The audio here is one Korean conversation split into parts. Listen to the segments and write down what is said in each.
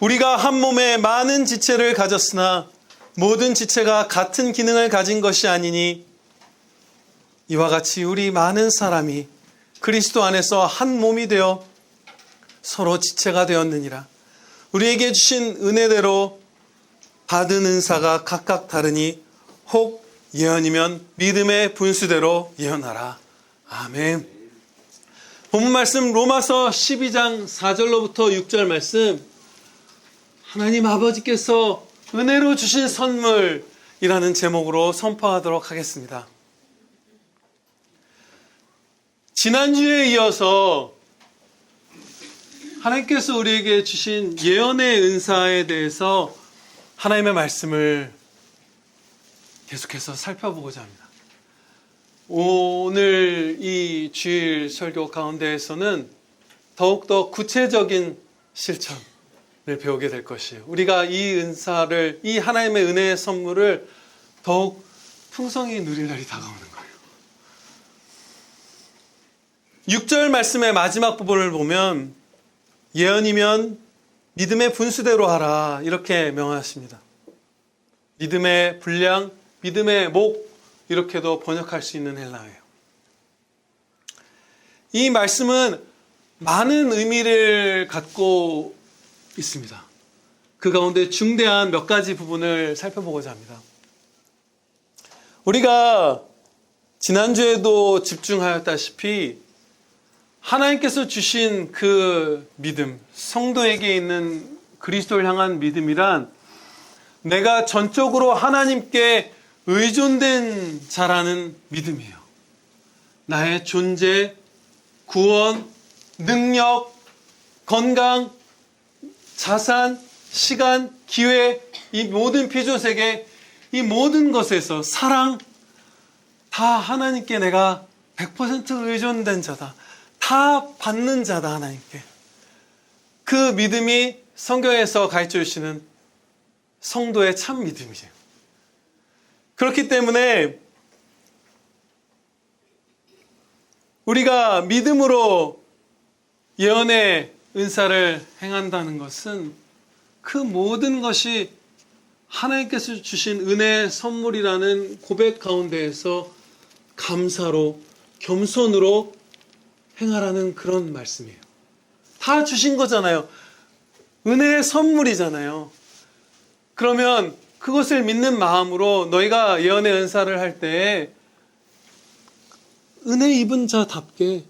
우리가 한 몸에 많은 지체를 가졌으나 모든 지체가 같은 기능을 가진 것이 아니니 이와 같이 우리 많은 사람이 그리스도 안에서 한 몸이 되어 서로 지체가 되었느니라. 우리에게 주신 은혜대로 받은 은사가 각각 다르니 혹 예언이면 믿음의 분수대로 예언하라. 아멘. 본문 말씀 로마서 12장 4절로부터 6절 말씀, 하나님 아버지께서 은혜로 주신 선물이라는 제목으로 선포하도록 하겠습니다. 지난주에 이어서 하나님께서 우리에게 주신 예언의 은사에 대해서 하나님의 말씀을 계속해서 살펴보고자 합니다. 오늘 이 주일 설교 가운데에서는 더욱더 구체적인 실천을 배우게 될 것이에요. 우리가 이 은사를, 이 하나님의 은혜의 선물을 더욱 풍성히 누릴 날이 다가오는 거예요. 6절 말씀의 마지막 부분을 보면 예언이면 믿음의 분수대로 하라, 이렇게 명하십니다. 믿음의 분량, 믿음의 목, 이렇게도 번역할 수 있는 헬라어예요. 이 말씀은 많은 의미를 갖고 있습니다. 그 가운데 중대한 몇 가지 부분을 살펴보고자 합니다. 우리가 지난주에도 집중하였다시피 하나님께서 주신 그 믿음, 성도에게 있는 그리스도를 향한 믿음이란 내가 전적으로 하나님께 의존된 자라는 믿음이에요. 나의 존재, 구원, 능력, 건강, 자산, 시간, 기회, 이 모든 피조세계, 이 모든 것에서 사랑, 다 하나님께 내가 100% 의존된 자다. 다 받는 자다, 하나님께. 그 믿음이 성경에서 가르쳐 주시는 성도의 참 믿음이죠. 그렇기 때문에 우리가 믿음으로 예언의 은사를 행한다는 것은 그 모든 것이 하나님께서 주신 은혜의 선물이라는 고백 가운데에서 감사로, 겸손으로 행하라는 그런 말씀이에요. 다 주신 거잖아요. 은혜의 선물이잖아요. 그러면 그것을 믿는 마음으로 너희가 예언의 은사를 할 때에 은혜 입은 자답게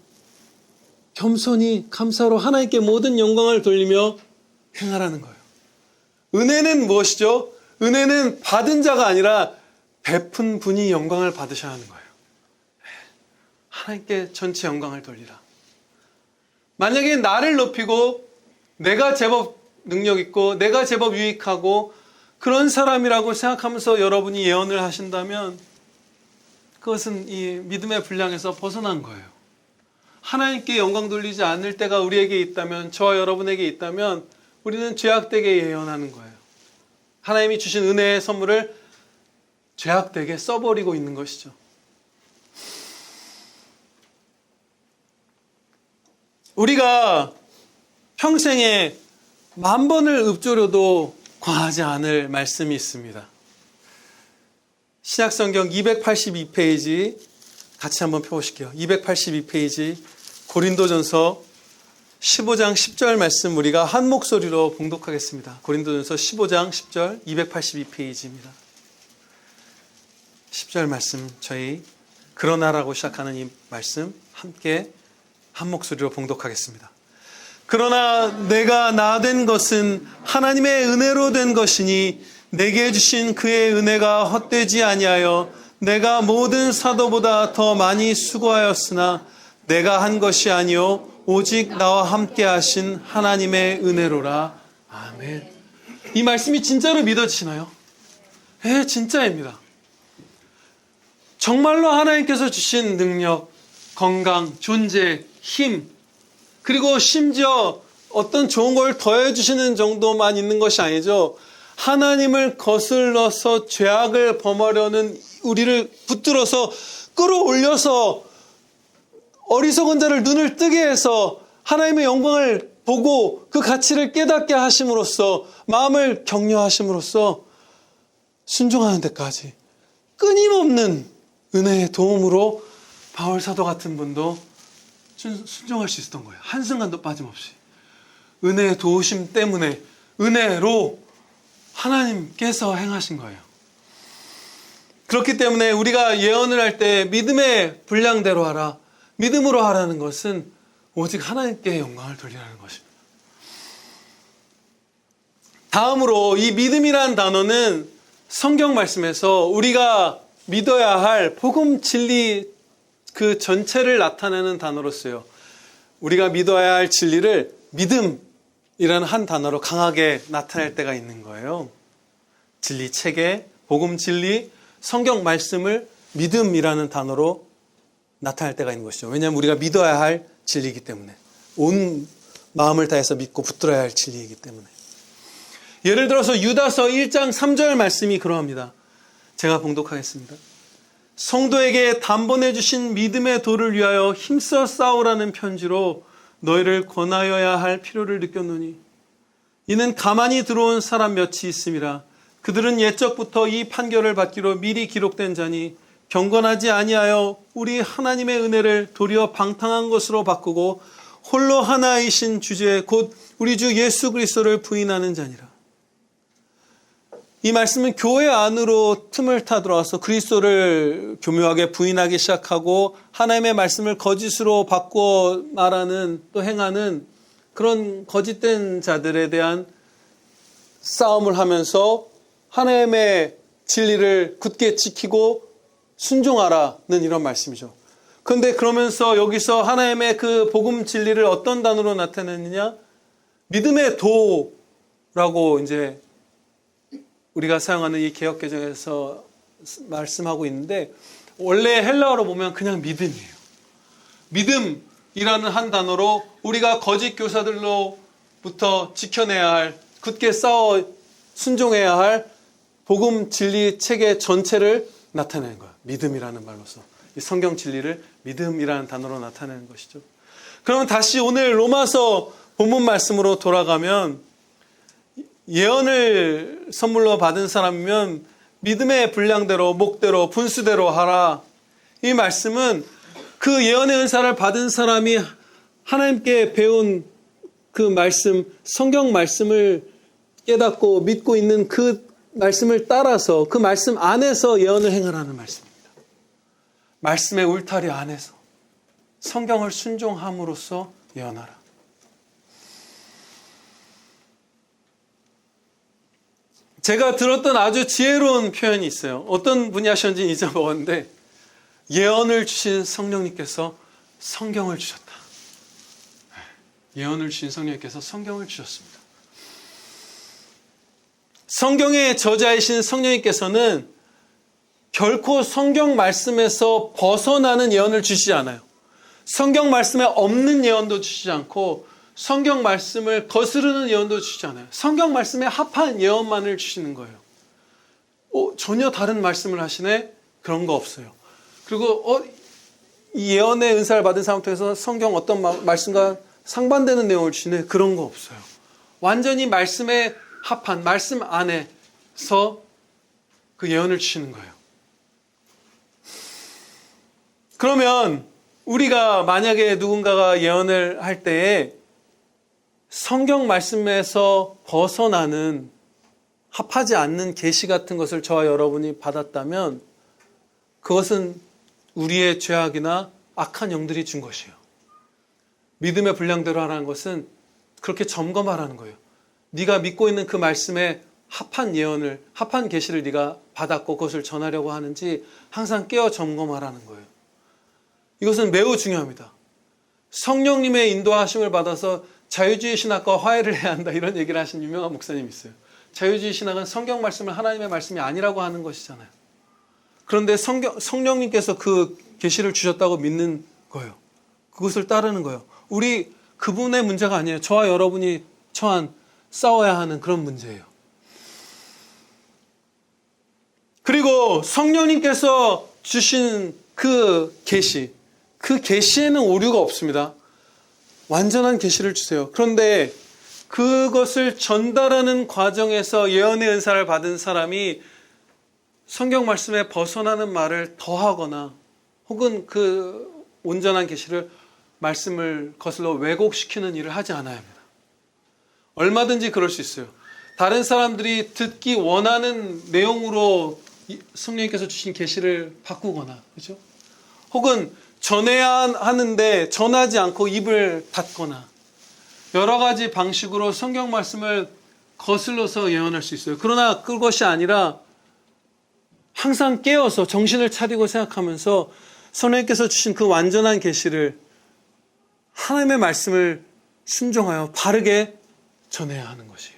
겸손히 감사로 하나님께 모든 영광을 돌리며 행하라는 거예요. 은혜는 무엇이죠? 은혜는 받은 자가 아니라 베푼 분이 영광을 받으셔야 하는 거예요. 하나님께 전체 영광을 돌리라. 만약에 나를 높이고 내가 제법 능력 있고 내가 제법 유익하고 그런 사람이라고 생각하면서 여러분이 예언을 하신다면 그것은 이 믿음의 분량에서 벗어난 거예요. 하나님께 영광 돌리지 않을 때가 우리에게 있다면, 저와 여러분에게 있다면 우리는 죄악되게 예언하는 거예요. 하나님이 주신 은혜의 선물을 죄악되게 써버리고 있는 것이죠. 우리가 평생에 10,000번을 읊조려도 과하지 않을 말씀이 있습니다. 신약성경 282페이지 같이 한번 펴보실게요. 282페이지 고린도전서 15장 10절 말씀 우리가 한 목소리로 봉독하겠습니다. 고린도전서 15장 10절 282페이지입니다. 10절 말씀 저희 그러나라고 시작하는 이 말씀 함께 한 목소리로 봉독하겠습니다. 그러나 내가 나 된 것은 하나님의 은혜로 된 것이니 내게 주신 그의 은혜가 헛되지 아니하여 내가 모든 사도보다 더 많이 수고하였으나 내가 한 것이 아니요 오직 나와 함께 하신 하나님의 은혜로라. 아멘. 이 말씀이 진짜로 믿어지시나요? 네, 진짜입니다. 정말로 하나님께서 주신 능력, 건강, 존재, 힘, 그리고 심지어 어떤 좋은 걸 더해주시는 정도만 있는 것이 아니죠. 하나님을 거슬러서 죄악을 범하려는 우리를 붙들어서 끌어올려서 어리석은 자를 눈을 뜨게 해서 하나님의 영광을 보고 그 가치를 깨닫게 하심으로써 마음을 격려하심으로써 순종하는 데까지 끊임없는 은혜의 도움으로 바울 사도 같은 분도 순종할 수 있었던 거예요. 한순간도 빠짐없이. 은혜의 도우심 때문에 은혜로 하나님께서 행하신 거예요. 그렇기 때문에 우리가 예언을 할 때 믿음의 분량대로 하라, 믿음으로 하라는 것은 오직 하나님께 영광을 돌리라는 것입니다. 다음으로 이 믿음이라는 단어는 성경 말씀에서 우리가 믿어야 할 복음 진리 그 전체를 나타내는 단어로 쓰여요. 우리가 믿어야 할 진리를 믿음이라는 한 단어로 강하게 나타낼 때가 있는 거예요. 진리 체계, 복음 진리, 성경 말씀을 믿음이라는 단어로 나타낼 때가 있는 것이죠. 왜냐하면 우리가 믿어야 할 진리이기 때문에, 온 마음을 다해서 믿고 붙들어야 할 진리이기 때문에. 예를 들어서 유다서 1장 3절 말씀이 그러합니다. 제가 봉독하겠습니다. 성도에게 단번에 주신 믿음의 도를 위하여 힘써 싸우라는 편지로 너희를 권하여야 할 필요를 느꼈노니 이는 가만히 들어온 사람 몇이 있음이라. 그들은 옛적부터 이 판결을 받기로 미리 기록된 자니 경건하지 아니하여 우리 하나님의 은혜를 도리어 방탕한 것으로 바꾸고 홀로 하나이신 주제 곧 우리 주 예수 그리스도를 부인하는 자니라. 이 말씀은 교회 안으로 틈을 타 들어와서 그리스도를 교묘하게 부인하기 시작하고 하나님의 말씀을 거짓으로 바꾸어 말하는, 또 행하는 그런 거짓된 자들에 대한 싸움을 하면서 하나님의 진리를 굳게 지키고 순종하라는 이런 말씀이죠. 그런데 그러면서 여기서 하나님의 그 복음 진리를 어떤 단어로 나타내느냐? 믿음의 도라고 이제 우리가 사용하는 이 개역개정에서 말씀하고 있는데, 원래 헬라어로 보면 그냥 믿음이에요. 믿음이라는 한 단어로 우리가 거짓 교사들로부터 지켜내야 할, 굳게 싸워 순종해야 할 복음 진리 체계 전체를 나타내는 거예요. 믿음이라는 말로서. 이 성경 진리를 믿음이라는 단어로 나타내는 것이죠. 그러면 다시 오늘 로마서 본문 말씀으로 돌아가면, 예언을 선물로 받은 사람이면 믿음의 분량대로, 목대로, 분수대로 하라. 이 말씀은 그 예언의 은사를 받은 사람이 하나님께 배운 그 말씀, 성경 말씀을 깨닫고 믿고 있는 그 말씀을 따라서 그 말씀 안에서 예언을 행하라는 말씀입니다. 말씀의 울타리 안에서 성경을 순종함으로써 예언하라. 제가 들었던 아주 지혜로운 표현이 있어요. 어떤 분이 하셨는지 잊어먹었는데, 예언을 주신 성령님께서 성경을 주셨다. 예언을 주신 성령님께서 성경을 주셨습니다. 성경의 저자이신 성령님께서는 결코 성경 말씀에서 벗어나는 예언을 주시지 않아요. 성경 말씀에 없는 예언도 주시지 않고 성경 말씀을 거스르는 예언도 주시지 않아요. 성경 말씀에 합한 예언만을 주시는 거예요. 전혀 다른 말씀을 하시네? 그런 거 없어요. 그리고 이 예언의 은사를 받은 사람 통해서 성경 어떤 말씀과 상반되는 내용을 주시네? 그런 거 없어요. 완전히 말씀에 합한, 말씀 안에서 그 예언을 주시는 거예요. 그러면 우리가 만약에 누군가가 예언을 할 때에 성경 말씀에서 벗어나는, 합하지 않는 계시 같은 것을 저와 여러분이 받았다면 그것은 우리의 죄악이나 악한 영들이 준 것이에요. 믿음의 분량대로 하라는 것은 그렇게 점검하라는 거예요. 네가 믿고 있는 그 말씀에 합한 예언을, 합한 계시를 네가 받았고 그것을 전하려고 하는지 항상 깨어 점검하라는 거예요. 이것은 매우 중요합니다. 성령님의 인도하심을 받아서 자유주의 신학과 화해를 해야 한다, 이런 얘기를 하신 유명한 목사님이 있어요. 자유주의 신학은 성경 말씀을 하나님의 말씀이 아니라고 하는 것이잖아요. 그런데 성령님께서 그 계시를 주셨다고 믿는 거예요. 그것을 따르는 거예요. 우리 그분의 문제가 아니에요. 저와 여러분이 처한, 싸워야 하는 그런 문제예요. 그리고 성령님께서 주신 그 계시, 그 계시에는 오류가 없습니다. 완전한 계시를 주세요. 그런데 그것을 전달하는 과정에서 예언의 은사를 받은 사람이 성경 말씀에 벗어나는 말을 더하거나 혹은 그 온전한 계시를 말씀을 거슬러 왜곡시키는 일을 하지 않아야 합니다. 얼마든지 그럴 수 있어요. 다른 사람들이 듣기 원하는 내용으로 성령님께서 주신 계시를 바꾸거나, 그렇죠? 혹은 전해야 하는데 전하지 않고 입을 닫거나 여러 가지 방식으로 성경 말씀을 거슬러서 예언할 수 있어요. 그러나 그것이 아니라 항상 깨어서 정신을 차리고 생각하면서 성령님께서 주신 그 완전한 계시를 하나님의 말씀을 순종하여 바르게 전해야 하는 것이에요.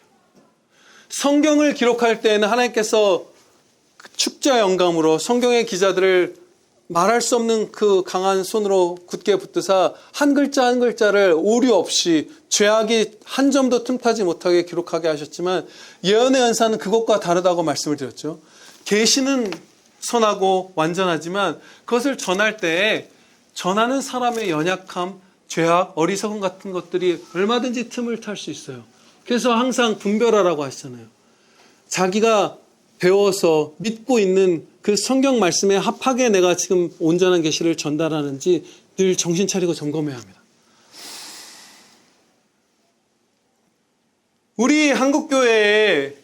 성경을 기록할 때에는 하나님께서 축자 영감으로 성경의 기자들을 말할 수 없는 그 강한 손으로 굳게 붙드사 한 글자 한 글자를 오류 없이 죄악이 한 점도 틈타지 못하게 기록하게 하셨지만 예언의 은사는 그것과 다르다고 말씀을 드렸죠. 계시는 선하고 완전하지만 그것을 전할 때에 전하는 사람의 연약함, 죄악, 어리석음 같은 것들이 얼마든지 틈을 탈 수 있어요. 그래서 항상 분별하라고 하시잖아요. 자기가 배워서 믿고 있는 그 성경 말씀에 합하게 내가 지금 온전한 계시를 전달하는지 늘 정신 차리고 점검해야 합니다. 우리 한국교회에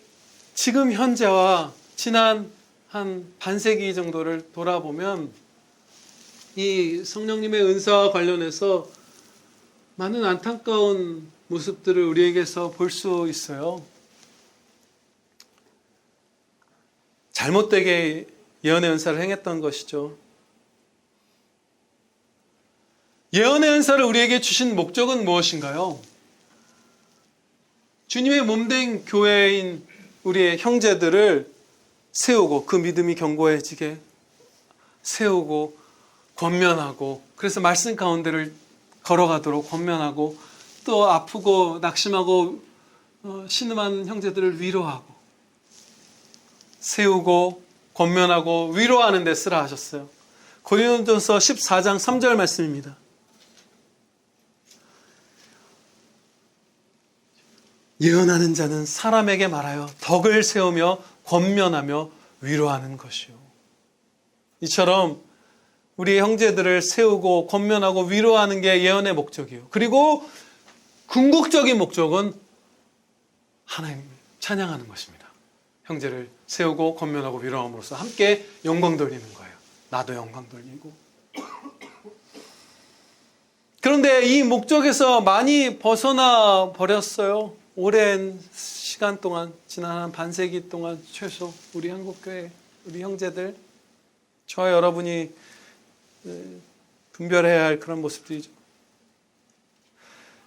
지금 현재와 지난 한 반세기 정도를 돌아보면 이 성령님의 은사와 관련해서 많은 안타까운 모습들을 우리에게서 볼 수 있어요. 잘못되게 예언의 은사를 행했던 것이죠. 예언의 은사를 우리에게 주신 목적은 무엇인가요? 주님의 몸된 교회인 우리의 형제들을 세우고 그 믿음이 견고해지게 세우고 권면하고 그래서 말씀 가운데를 걸어가도록 권면하고 또 아프고 낙심하고 신음하는 형제들을 위로하고 세우고 권면하고 위로하는 데 쓰라 하셨어요. 고린도전서 14장 3절 말씀입니다. 예언하는 자는 사람에게 말하여 덕을 세우며 권면하며 위로하는 것이요. 이처럼 우리 형제들을 세우고 권면하고 위로하는 게 예언의 목적이에요. 그리고 궁극적인 목적은 하나님을 찬양하는 것입니다. 형제를 세우고 권면하고 위로함으로써 함께 영광 돌리는 거예요. 나도 영광 돌리고. 그런데 이 목적에서 많이 벗어나 버렸어요. 오랜 시간 동안, 지난 한 반세기 동안 최소 우리 한국교회, 우리 형제들, 저와 여러분이 분별해야 할 그런 모습들이죠.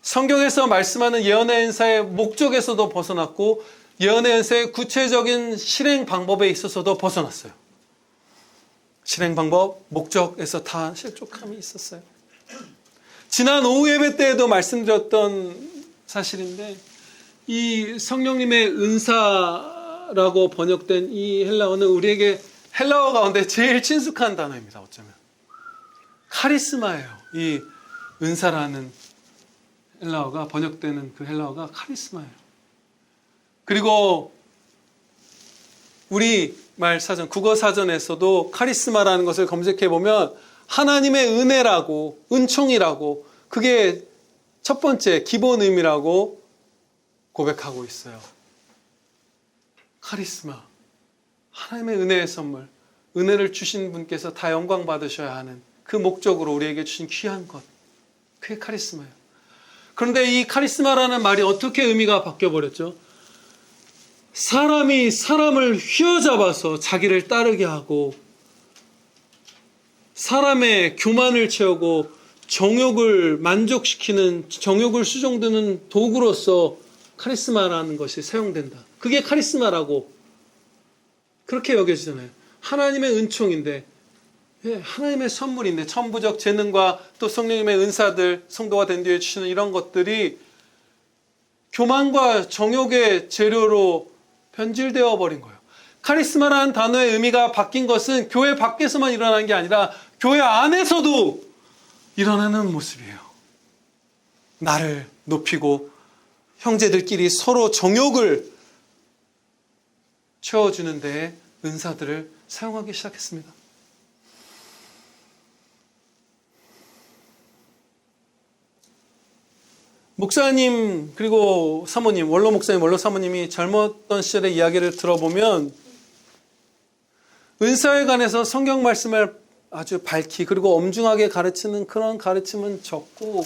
성경에서 말씀하는 예언의 은사의 목적에서도 벗어났고 예언의 은사의 구체적인 실행 방법에 있어서도 벗어났어요. 실행 방법, 목적에서 다 실족함이 있었어요. 지난 오후 예배 때에도 말씀드렸던 사실인데 이 성령님의 은사라고 번역된 이 헬라어는 우리에게 헬라어 가운데 제일 친숙한 단어입니다. 어쩌면 카리스마예요. 이 은사라는 헬라어가 번역되는 그 헬라어가 카리스마예요. 그리고 우리말 사전, 국어 사전에서도 카리스마라는 것을 검색해 보면 하나님의 은혜라고, 은총이라고, 그게 첫 번째 기본 의미라고 고백하고 있어요. 카리스마, 하나님의 은혜의 선물, 은혜를 주신 분께서 다 영광 받으셔야 하는 그 목적으로 우리에게 주신 귀한 것, 그게 카리스마예요. 그런데 이 카리스마라는 말이 어떻게 의미가 바뀌어버렸죠? 사람이 사람을 휘어잡아서 자기를 따르게 하고 사람의 교만을 채우고 정욕을 만족시키는, 정욕을 수종드는 도구로서 카리스마라는 것이 사용된다. 그게 카리스마라고 그렇게 여겨지잖아요. 하나님의 은총인데, 하나님의 선물인데, 천부적 재능과 또 성령님의 은사들, 성도가 된 뒤에 주시는 이런 것들이 교만과 정욕의 재료로 변질되어 버린 거예요. 카리스마라는 단어의 의미가 바뀐 것은 교회 밖에서만 일어나는 게 아니라 교회 안에서도 일어나는 모습이에요. 나를 높이고 형제들끼리 서로 정욕을 채워주는 데에 은사들을 사용하기 시작했습니다. 목사님 그리고 사모님, 원로 목사님, 원로 사모님이 젊었던 시절의 이야기를 들어보면 은사에 관해서 성경 말씀을 아주 밝히 그리고 엄중하게 가르치는 그런 가르침은 적고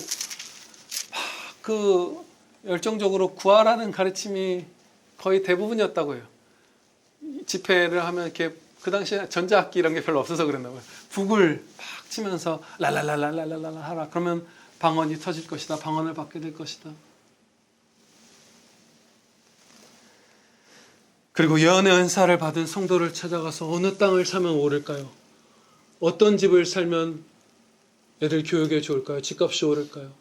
그 열정적으로 구하라는 가르침이 거의 대부분이었다고 해요. 집회를 하면 이렇게 그 당시에 전자악기 이런 게 별로 없어서 그랬나 봐요. 북을 팍 치면서 랄랄랄랄랄랄라 하라. 그러면 방언이 터질 것이다. 방언을 받게 될 것이다. 그리고 예언의 은사를 받은 성도를 찾아가서 어느 땅을 사면 오를까요? 어떤 집을 살면 애들 교육에 좋을까요? 집값이 오를까요?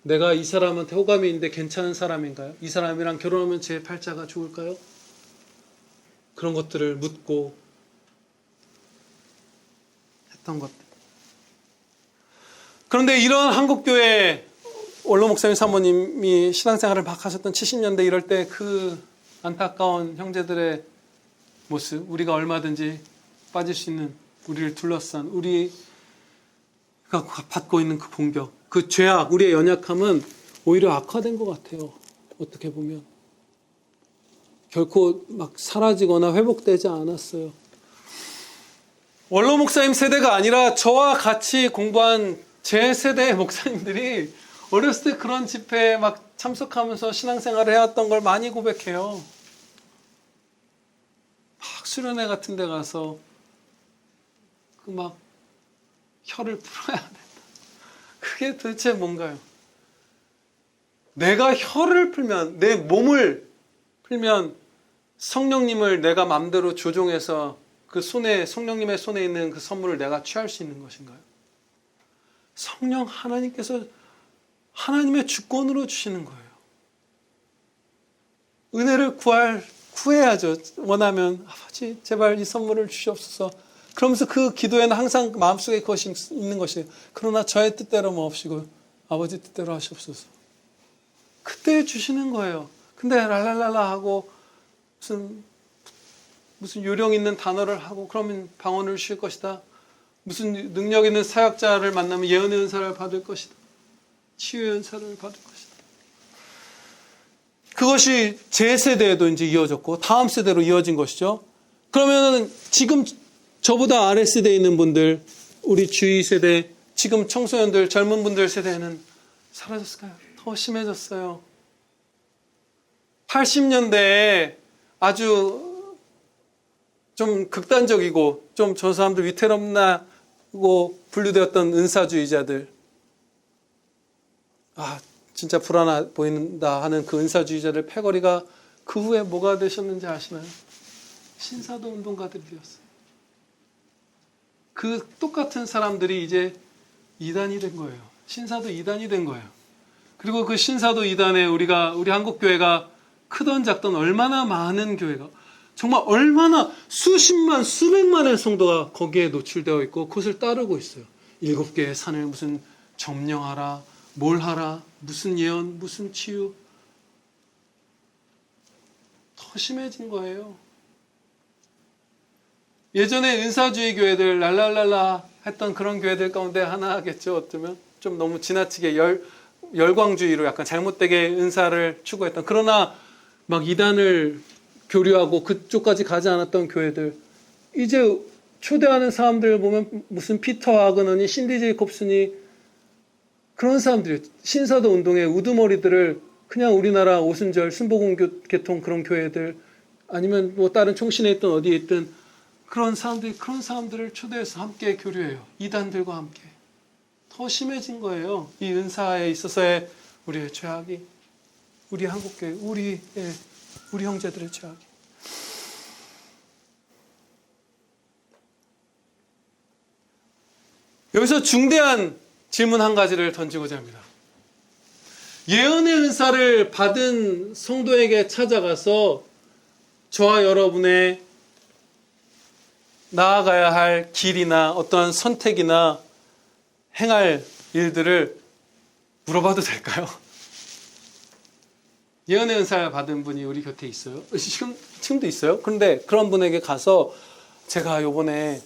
내가 이 사람한테 호감이 있는데 괜찮은 사람인가요? 이 사람이랑 결혼하면 제 팔자가 좋을까요? 그런 것들을 묻고 했던 것들. 그런데 이런 한국교회 원로 목사님 사모님이 신앙생활을 막 하셨던 70년대 이럴 때 그 안타까운 형제들의 모습, 우리가 얼마든지 빠질 수 있는, 우리를 둘러싼, 우리가 받고 있는 그 공격, 그 죄악, 우리의 연약함은 오히려 악화된 것 같아요. 어떻게 보면. 결코 막 사라지거나 회복되지 않았어요. 원로 목사님 세대가 아니라 저와 같이 공부한 제 세대의 목사님들이 어렸을 때 그런 집회에 막 참석하면서 신앙생활을 해왔던 걸 많이 고백해요. 막 수련회 같은 데 가서 그 막 혀를 풀어야 된다. 그게 도대체 뭔가요? 내가 혀를 풀면, 내 몸을 풀면 성령님을 내가 마음대로 조종해서 그 손에, 성령님의 손에 있는 그 선물을 내가 취할 수 있는 것인가요? 성령 하나님께서 하나님의 주권으로 주시는 거예요. 은혜를 구해야죠. 원하면 아버지 제발 이 선물을 주시옵소서. 그러면서 그 기도에는 항상 마음속에 그것이 있는 것이에요. 그러나 저의 뜻대로 마옵시고 아버지 뜻대로 하시옵소서. 그때 주시는 거예요. 근데 랄랄랄라 하고 무슨 요령 있는 단어를 하고 그러면 방언을 주실 것이다. 무슨 능력 있는 사역자를 만나면 예언의 은사를 받을 것이다. 치유의 은사를 받을 것이다. 그것이 제 세대에도 이제 이어졌고 다음 세대로 이어진 것이죠. 그러면은 지금 저보다 아래 세대에 있는 분들, 우리 주위 세대, 지금 청소년들, 젊은 분들 세대에는 사라졌을까요? 더 심해졌어요. 80년대에 아주 좀 극단적이고 좀 저 사람들 위태롭나고 분류되었던 은사주의자들, 진짜 불안해 보인다 하는 그 은사주의자들 패거리가 그 후에 뭐가 되셨는지 아시나요? 신사도 운동가들이 되었어요. 그 똑같은 사람들이 이제 이단이 된 거예요. 신사도 이단이 된 거예요. 그리고 그 신사도 이단에 우리 한국교회가 크던 작던 얼마나 많은 교회가, 정말 얼마나 수십만, 수백만의 성도가 거기에 노출되어 있고 그것을 따르고 있어요. 7개의 산을 무슨 점령하라, 뭘 하라, 무슨 예언, 무슨 치유. 더 심해진 거예요. 예전에 은사주의 교회들 랄랄랄라 했던 그런 교회들 가운데 하나겠죠. 어쩌면 좀 너무 지나치게 열광주의로 약간 잘못되게 은사를 추구했던, 그러나 막 이단을 교류하고 그쪽까지 가지 않았던 교회들, 이제 초대하는 사람들 보면 무슨 피터 하그너니 신디 제이콥스니 그런 사람들이 신사도 운동의 우두머리들을 그냥 우리나라 오순절 순복음 계통 그런 교회들 아니면 뭐 다른 총신에 있든 어디에 있든 그런 사람들을 초대해서 함께 교류해요. 이단들과 함께. 더 심해진 거예요. 이 은사에 있어서의 우리의 죄악이, 우리 한국교회, 우리 형제들의 죄악이. 여기서 중대한 질문 한 가지를 던지고자 합니다. 예언의 은사를 받은 성도에게 찾아가서 저와 여러분의 나아가야 할 길이나 어떠한 선택이나 행할 일들을 물어봐도 될까요? 예언의 은사를 받은 분이 우리 곁에 있어요? 지금도 있어요? 그런데 그런 분에게 가서 제가 요번에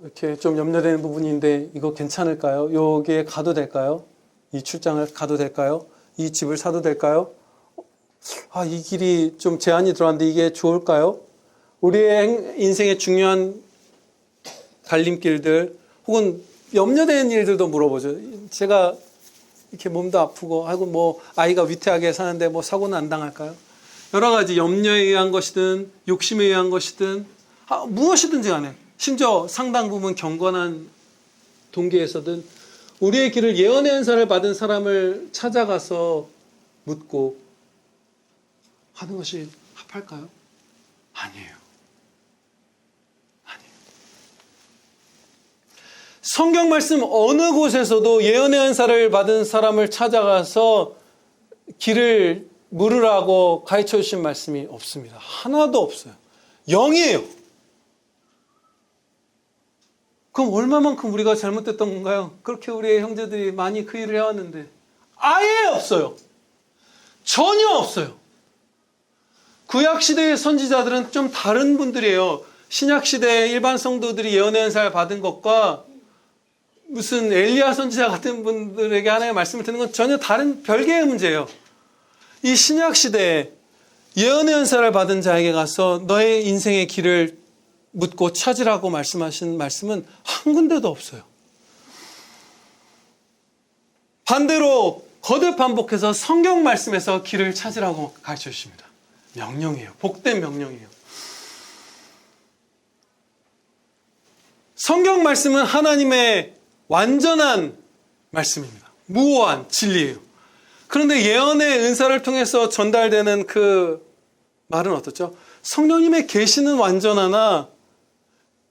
이렇게 좀 염려되는 부분인데 이거 괜찮을까요? 여기에 가도 될까요? 이 출장을 가도 될까요? 이 집을 사도 될까요? 이 길이 좀 제한이 들어왔는데 이게 좋을까요? 우리의 인생의 중요한 갈림길들 혹은 염려되는 일들도 물어보죠. 제가 이렇게 몸도 아프고 뭐 아이가 위태하게 사는데 뭐 사고는 안 당할까요? 여러 가지 염려에 의한 것이든 욕심에 의한 것이든 무엇이든지 간에 심지어 상당 부분 경건한 동기에서든 우리의 길을 예언의 은사를 받은 사람을 찾아가서 묻고 하는 것이 합할까요? 아니에요. 성경 말씀 어느 곳에서도 예언의 은사를 받은 사람을 찾아가서 길을 물으라고 가르쳐 주신 말씀이 없습니다. 하나도 없어요. 0이에요. 그럼 얼마만큼 우리가 잘못됐던 건가요? 그렇게 우리의 형제들이 많이 그 일을 해왔는데 아예 없어요. 전혀 없어요. 구약시대의 선지자들은 좀 다른 분들이에요. 신약시대의 일반 성도들이 예언의 은사를 받은 것과 무슨 엘리야 선지자 같은 분들에게 하나의 말씀을 듣는 건 전혀 다른 별개의 문제예요. 이 신약 시대에 예언의 은사를 받은 자에게 가서 너의 인생의 길을 묻고 찾으라고 말씀하신 말씀은 한 군데도 없어요. 반대로 거듭 반복해서 성경 말씀에서 길을 찾으라고 가르쳐 주십니다. 명령이에요. 복된 명령이에요. 성경 말씀은 하나님의 완전한 말씀입니다. 무오한 진리예요. 그런데 예언의 은사를 통해서 전달되는 그 말은 어떻죠? 성령님의 계시는 완전하나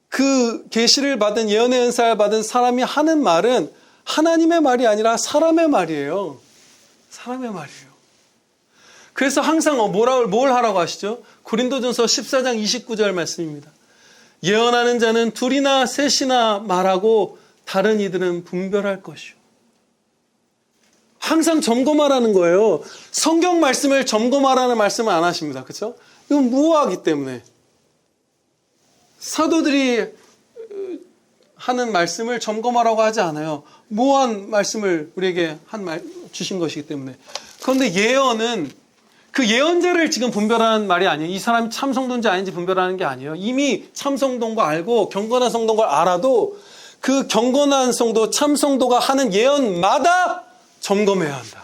그 계시를 받은 예언의 은사를 받은 사람이 하는 말은 하나님의 말이 아니라 사람의 말이에요. 사람의 말이에요. 그래서 항상 뭘 하라고 하시죠? 고린도전서 14장 29절 말씀입니다. 예언하는 자는 둘이나 셋이나 말하고 다른 이들은 분별할 것이요. 항상 점검하라는 거예요. 성경 말씀을 점검하라는 말씀을 안 하십니다. 그렇죠? 이건 무효하기 때문에. 사도들이 하는 말씀을 점검하라고 하지 않아요. 무효한 말씀을 우리에게 주신 것이기 때문에. 그런데 예언은 그 예언자를 지금 분별하는 말이 아니에요. 이 사람이 참 성도인지 아닌지 분별하는 게 아니에요. 이미 참 성도인 거 알고 경건한 성도인 걸 알아도 그 경건한 성도, 참 성도가 하는 예언마다 점검해야 한다.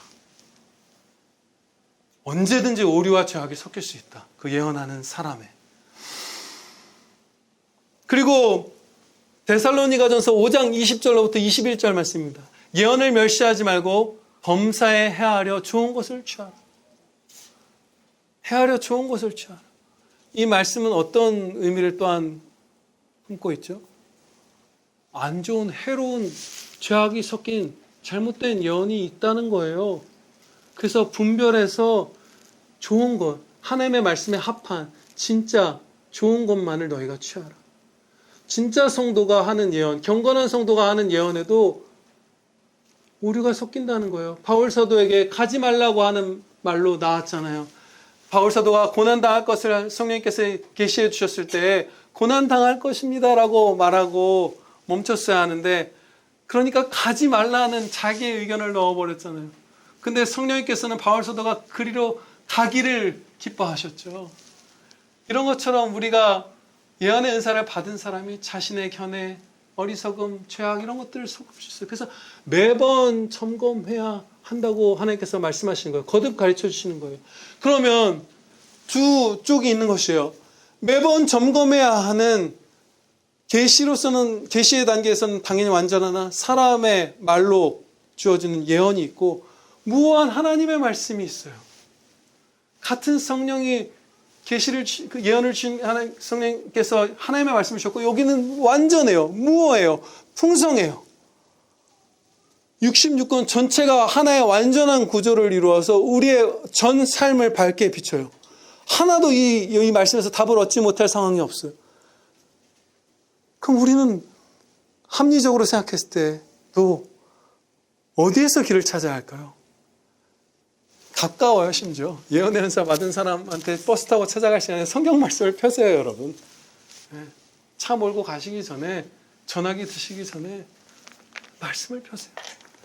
언제든지 오류와 죄악이 섞일 수 있다. 그 예언하는 사람에. 그리고 데살로니가전서 5장 20절로부터 21절 말씀입니다. 예언을 멸시하지 말고 범사에 헤아려 좋은 것을 취하라. 헤아려 좋은 것을 취하라. 이 말씀은 어떤 의미를 또한 품고 있죠? 안 좋은 해로운 죄악이 섞인 잘못된 예언이 있다는 거예요. 그래서 분별해서 좋은 것, 하나님의 말씀에 합한 진짜 좋은 것만을 너희가 취하라. 진짜 성도가 하는 예언, 경건한 성도가 하는 예언에도 오류가 섞인다는 거예요. 바울 사도에게 가지 말라고 하는 말로 나왔잖아요. 바울 사도가 고난당할 것을 성령님께서 계시해 주셨을 때 고난당할 것입니다라고 말하고 멈췄어야 하는데, 그러니까 가지 말라는 자기의 의견을 넣어버렸잖아요. 근데 성령님께서는 바울 사도가 그리로 가기를 기뻐하셨죠. 이런 것처럼 우리가 예언의 은사를 받은 사람이 자신의 견해, 어리석음, 죄악 이런 것들을 섞을 수 있어요. 그래서 매번 점검해야 한다고 하나님께서 말씀하시는 거예요. 거듭 가르쳐 주시는 거예요. 그러면 두 쪽이 있는 것이에요. 매번 점검해야 하는 계시로서는, 계시의 단계에서는 당연히 완전하나 사람의 말로 주어지는 예언이 있고 무한 하나님의 말씀이 있어요. 같은 성령이 계시를 그 예언을 주신 성령께서 하나님의 말씀을 주셨고, 여기는 완전해요. 무어예요. 풍성해요. 66권 전체가 하나의 완전한 구조를 이루어서 우리의 전 삶을 밝게 비춰요. 하나도 이 말씀에서 답을 얻지 못할 상황이 없어요. 그럼 우리는 합리적으로 생각했을 때도 어디에서 길을 찾아야 할까요? 가까워요. 심지어 예언의 은사 받은 사람한테 버스 타고 찾아갈 시간에 성경 말씀을 펴세요. 여러분, 차 몰고 가시기 전에, 전화기 드시기 전에 말씀을 펴세요.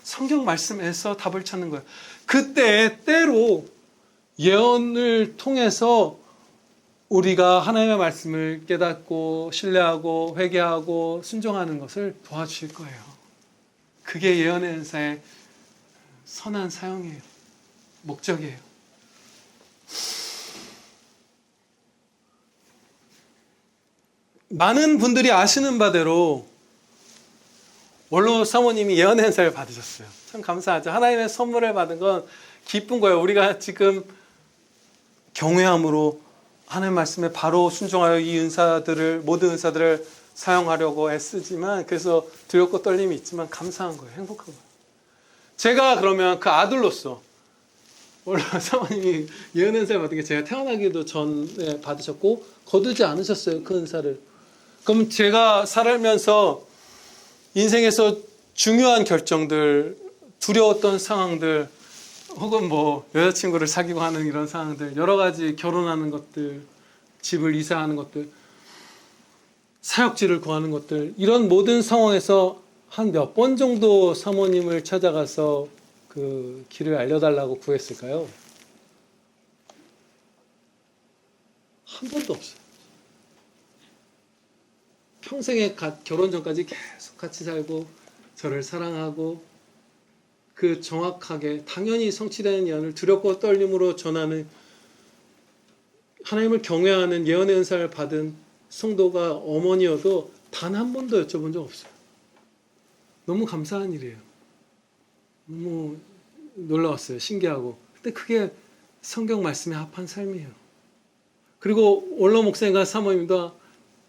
성경 말씀에서 답을 찾는 거예요. 그때 때로 예언을 통해서 우리가 하나님의 말씀을 깨닫고 신뢰하고 회개하고 순종하는 것을 도와주실 거예요. 그게 예언의 은사의 선한 사용이에요. 목적이에요. 많은 분들이 아시는 바대로 원로 사모님이 예언의 은사를 받으셨어요. 참 감사하죠. 하나님의 선물을 받은 건 기쁜 거예요. 우리가 지금 경외함으로 하나님의 말씀에 바로 순종하여 이 은사들을, 모든 은사들을 사용하려고 애쓰지만, 그래서 두렵고 떨림이 있지만 감사한 거예요. 행복한 거예요. 제가 그러면 그 아들로서, 원래 사모님이 예언의 은사를 받은 게 제가 태어나기도 전에 받으셨고 거두지 않으셨어요. 그 은사를. 그럼 제가 살면서 인생에서 중요한 결정들, 두려웠던 상황들, 혹은 뭐 여자친구를 사귀고 하는 이런 상황들, 여러 가지 결혼하는 것들, 집을 이사하는 것들, 사역지를 구하는 것들, 이런 모든 상황에서 한 몇 번 정도 사모님을 찾아가서 그 길을 알려달라고 구했을까요? 한 번도 없어요. 평생에 결혼 전까지 계속 같이 살고 저를 사랑하고 그 정확하게 당연히 성취되는 예언을 두렵고 떨림으로 전하는, 하나님을 경외하는 예언의 은사를 받은 성도가 어머니여도 단 한 번도 여쭤본 적 없어요. 너무 감사한 일이에요. 너무 놀라웠어요. 신기하고. 근데 그게 성경 말씀에 합한 삶이에요. 그리고 원로 목사님과 사모님도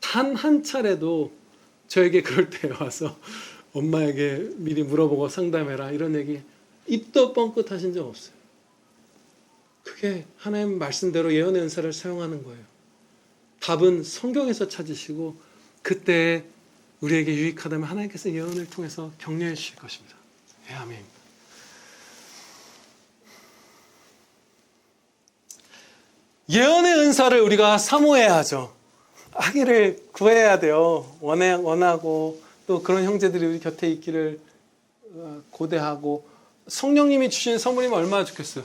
단 한 차례도 저에게 그럴 때 와서 엄마에게 미리 물어보고 상담해라 이런 얘기 입도 뻥끗 하신 적 없어요. 그게 하나님 말씀대로 예언의 은사를 사용하는 거예요. 답은 성경에서 찾으시고 그때 우리에게 유익하다면 하나님께서 예언을 통해서 격려해 주실 것입니다. 예, 아멘. 예언의 은사를 우리가 사모해야 하죠. 하기를 구해야 돼요. 원하고 또 그런 형제들이 우리 곁에 있기를 고대하고, 성령님이 주신 선물이면 얼마나 좋겠어요.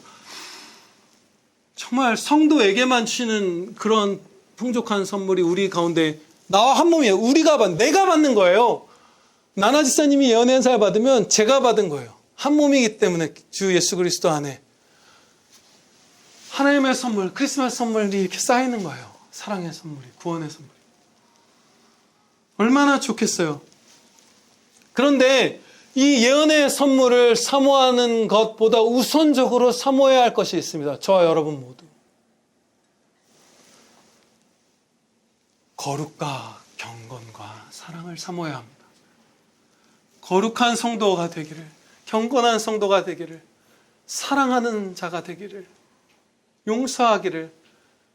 정말 성도에게만 주시는 그런 풍족한 선물이 우리 가운데 나와 한 몸이에요. 내가 받는 거예요. 나나 지사님이 예언의 은사를 받으면 제가 받은 거예요. 한 몸이기 때문에 주 예수 그리스도 안에 하나님의 선물, 크리스마스 선물이 이렇게 쌓이는 거예요. 사랑의 선물이, 구원의 선물이. 얼마나 좋겠어요. 그런데 이 예언의 선물을 사모하는 것보다 우선적으로 사모해야 할 것이 있습니다. 저와 여러분 모두. 거룩과 경건과 사랑을 사모해야 합니다. 거룩한 성도가 되기를, 경건한 성도가 되기를, 사랑하는 자가 되기를, 용서하기를,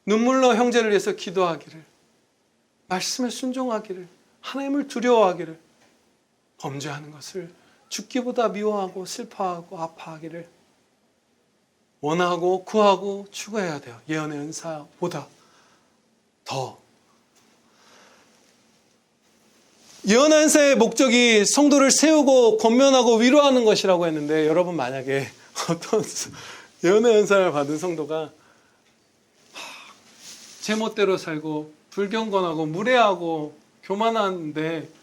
눈물로 형제를 위해서 기도하기를, 말씀에 순종하기를, 하나님을 두려워하기를, 범죄하는 것을 죽기보다 미워하고 슬퍼하고 아파하기를 원하고 구하고 추구해야 돼요. 예언의 은사보다 더. 예언의 은사의 목적이 성도를 세우고 권면하고 위로하는 것이라고 했는데, 여러분 만약에 어떤 예언의 은사를 받은 성도가 제멋대로 살고 불경건하고 무례하고 교만한데,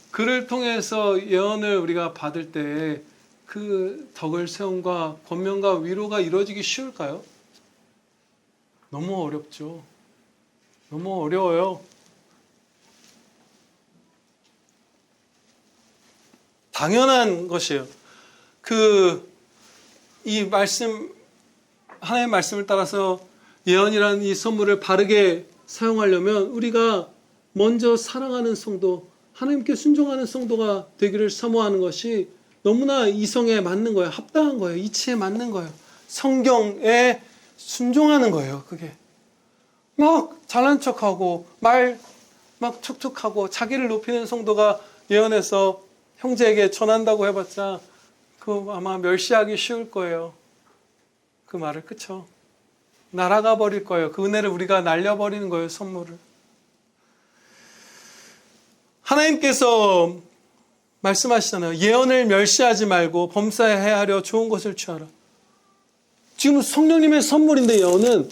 그를 통해서 예언을 우리가 받을 때 그 덕을 세움과 권면과 위로가 이루어지기 쉬울까요? 너무 어렵죠. 너무 어려워요. 당연한 것이에요. 이 말씀, 하나님의 말씀을 따라서 예언이라는 이 선물을 바르게 사용하려면 우리가 먼저 사랑하는 성도, 하나님께 순종하는 성도가 되기를 사모하는 것이 너무나 이성에 맞는 거예요. 합당한 거예요. 이치에 맞는 거예요. 성경에 순종하는 거예요. 그게 막 잘난 척하고 말 막 툭툭하고 자기를 높이는 성도가 예언해서 형제에게 전한다고 해봤자 그 아마 멸시하기 쉬울 거예요. 그 말을, 그쵸? 날아가 버릴 거예요. 그 은혜를 우리가 날려버리는 거예요, 선물을. 하나님께서 말씀하시잖아요. 예언을 멸시하지 말고 범사에 헤아려 좋은 것을 취하라. 지금 성령님의 선물인데 예언은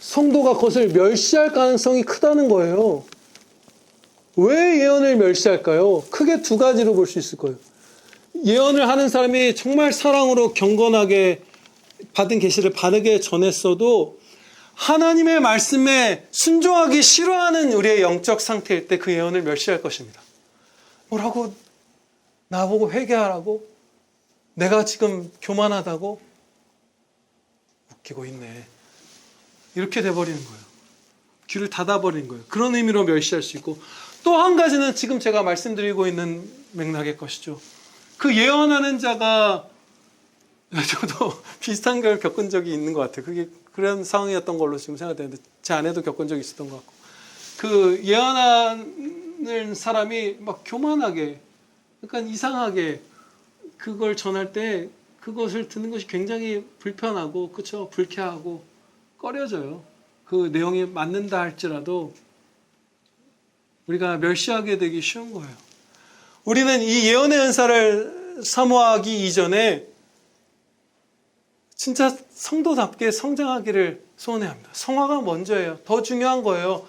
성도가 그것을 멸시할 가능성이 크다는 거예요. 왜 예언을 멸시할까요? 크게 두 가지로 볼 수 있을 거예요. 예언을 하는 사람이 정말 사랑으로 경건하게 받은 계시를 바르게 전했어도 하나님의 말씀에 순종하기 싫어하는 우리의 영적 상태일 때 그 예언을 멸시할 것입니다. 뭐라고? 나보고 회개하라고? 내가 지금 교만하다고? 웃기고 있네. 이렇게 돼버리는 거예요. 귀를 닫아버리는 거예요. 그런 의미로 멸시할 수 있고, 또 한 가지는 지금 제가 말씀드리고 있는 맥락의 것이죠. 그 예언하는 자가, 저도 비슷한 걸 겪은 적이 있는 것 같아요. 그게 그런 상황이었던 걸로 지금 생각되는데, 제 아내도 겪은 적이 있었던 것 같고, 그 예언하는 사람이 막 교만하게, 약간 이상하게 그걸 전할 때 그것을 듣는 것이 굉장히 불편하고, 그쵸? 불쾌하고 꺼려져요. 그 내용이 맞는다 할지라도 우리가 멸시하게 되기 쉬운 거예요. 우리는 이 예언의 은사를 사모하기 이전에 진짜 성도답게 성장하기를 소원해야 합니다. 성화가 먼저예요. 더 중요한 거예요.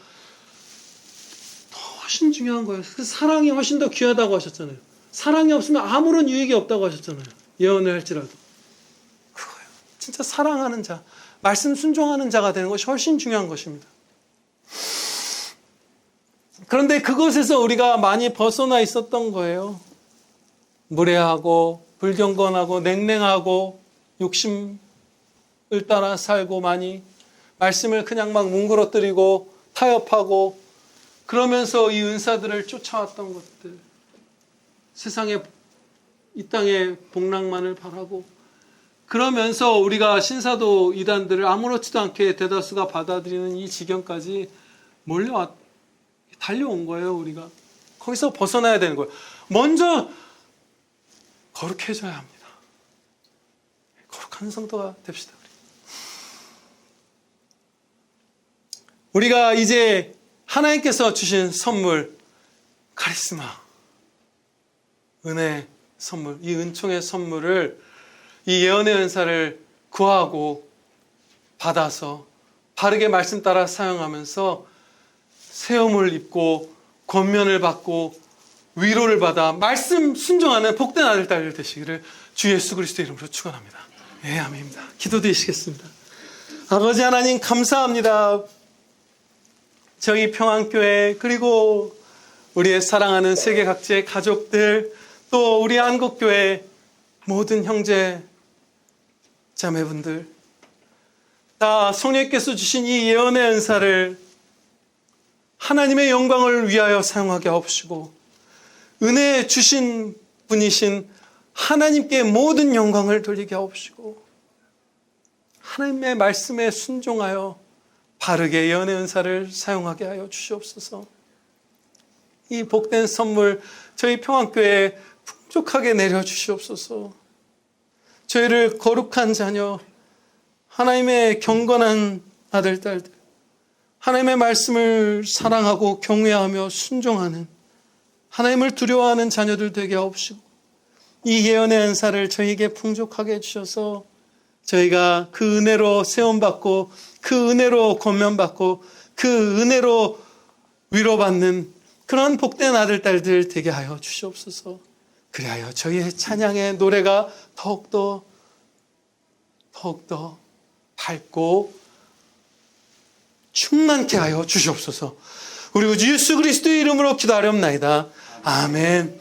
훨씬 중요한 거예요. 그 사랑이 훨씬 더 귀하다고 하셨잖아요. 사랑이 없으면 아무런 유익이 없다고 하셨잖아요. 예언을 할지라도. 그거예요. 진짜 사랑하는 자, 말씀 순종하는 자가 되는 것이 훨씬 중요한 것입니다. 그런데 그것에서 우리가 많이 벗어나 있었던 거예요. 무례하고 불경건하고 냉랭하고 욕심을 따라 살고, 많이 말씀을 그냥 막 뭉그러뜨리고 타협하고 그러면서 이 은사들을 쫓아왔던 것들, 세상에 이 땅의 복락만을 바라고, 그러면서 우리가 신사도 이단들을 아무렇지도 않게 대다수가 받아들이는 이 지경까지 달려온 거예요. 우리가 거기서 벗어나야 되는 거예요. 먼저 거룩해져야 합니다. 거룩한 성도가 됩시다. 우리가 이제 하나님께서 주신 선물, 카리스마, 은혜 선물, 이 은총의 선물을, 이 예언의 은사를 구하고 받아서 바르게 말씀 따라 사용하면서 세움을 입고 권면을 받고 위로를 받아 말씀 순종하는 복된 아들 딸들 되시기를 주 예수 그리스도 이름으로 축원합니다. 예, 아멘입니다. 기도드리시겠습니다. 아버지 하나님 감사합니다. 저희 평안교회, 그리고 우리의 사랑하는 세계 각지의 가족들, 또 우리 한국교회 모든 형제 자매분들, 다 성령께서 주신 이 예언의 은사를 하나님의 영광을 위하여 사용하게 하옵시고, 은혜 주신 분이신 하나님께 모든 영광을 돌리게 하옵시고, 하나님의 말씀에 순종하여 바르게 예언의 은사를 사용하게 하여 주시옵소서. 이 복된 선물 저희 평안교회에 풍족하게 내려주시옵소서. 저희를 거룩한 자녀, 하나님의 경건한 아들, 딸들, 하나님의 말씀을 사랑하고 경외하며 순종하는, 하나님을 두려워하는 자녀들 되게 하옵시고, 이 예언의 은사를 저희에게 풍족하게 해주셔서 저희가 그 은혜로 세움받고, 그 은혜로 권면받고, 그 은혜로 위로받는 그런 복된 아들, 딸들 되게 하여 주시옵소서. 그리하여 저희의 찬양의 노래가 더욱더 밝고 충만케 하여 주시옵소서. 우리 주 예수 그리스도의 이름으로 기도하렵나이다. 아멘.